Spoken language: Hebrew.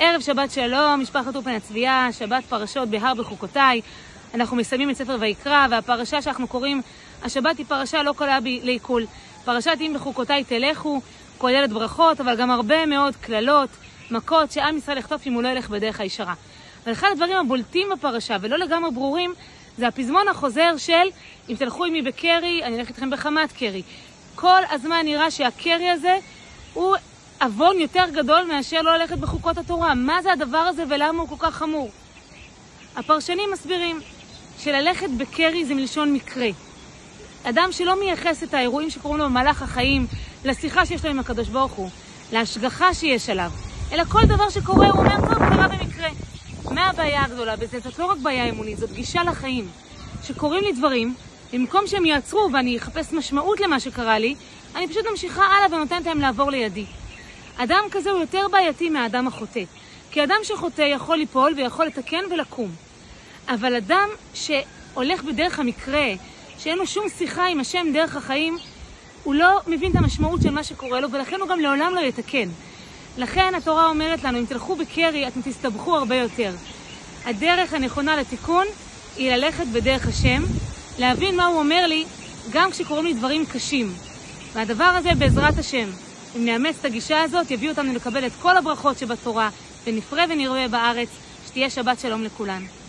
ערב שבת שלום, משפחת אופן הצביעה, שבת פרשות בהר בחוקותיי. אנחנו מסיימים את ספר ויקרא, והפרשה שאנחנו קוראים השבת היא פרשה לא קלה לעיכול. פרשת אם בחוקותיי תלכו, כוללת ברכות, אבל גם הרבה מאוד כללות, מכות שעם ישראל יחטוף אם הוא לא ילך בדרך הישרה. אבל אחד הדברים הבולטים בפרשה ולא לגמרי ברורים, זה הפזמון החוזר של אם תלכו עמי בקרי, אני אלך איתכם בחמת קרי. כל הזמן נראה שהקרי הזה הוא אבון יותר גדול מאשר לא ללכת בחוקות התורה. מה זה הדבר הזה ולמה הוא כל כך חמור? הפרשנים מסבירים שללכת בקרי זה מלשון מקרה. אדם שלא מייחס את האירועים שקוראים לו במהלך החיים, לשיחה שיש לו עם הקדוש ברוך הוא, להשגחה שיש עליו, אלא כל דבר שקורה הוא אומר, טוב, קרה במקרה. מה הבעיה הגדולה בזה? זאת לא רק בעיה אמונית, זאת גישה לחיים. שקוראים לי דברים, במקום שהם יעצרו ואני אחפש משמעות למה שקרה לי, אני פשוט ממשיכה הלאה ונותנת להם לעבור לידי. אדם כזה הוא יותר בעייתי מהאדם החוטא. כי אדם שחוטא יכול ליפול ויכול לתקן ולקום. אבל אדם שהולך בדרך המקרה, שאין לו שום שיחה עם השם דרך החיים, הוא לא מבין את המשמעות של מה שקורה לו, ולכן הוא גם לעולם לא יתקן. לכן התורה אומרת לנו, אם תלכו בקרי, אתם תסתבכו הרבה יותר. הדרך הנכונה לתיקון היא ללכת בדרך השם, להבין מה הוא אומר לי, גם כשקוראים לי דברים קשים. והדבר הזה בעזרת השם, אם נאמץ את הגישה הזאת, יביא אותנו לקבל את כל הברכות שבתורה, ונפרה ונראה בארץ, שתהיה שבת שלום לכולן.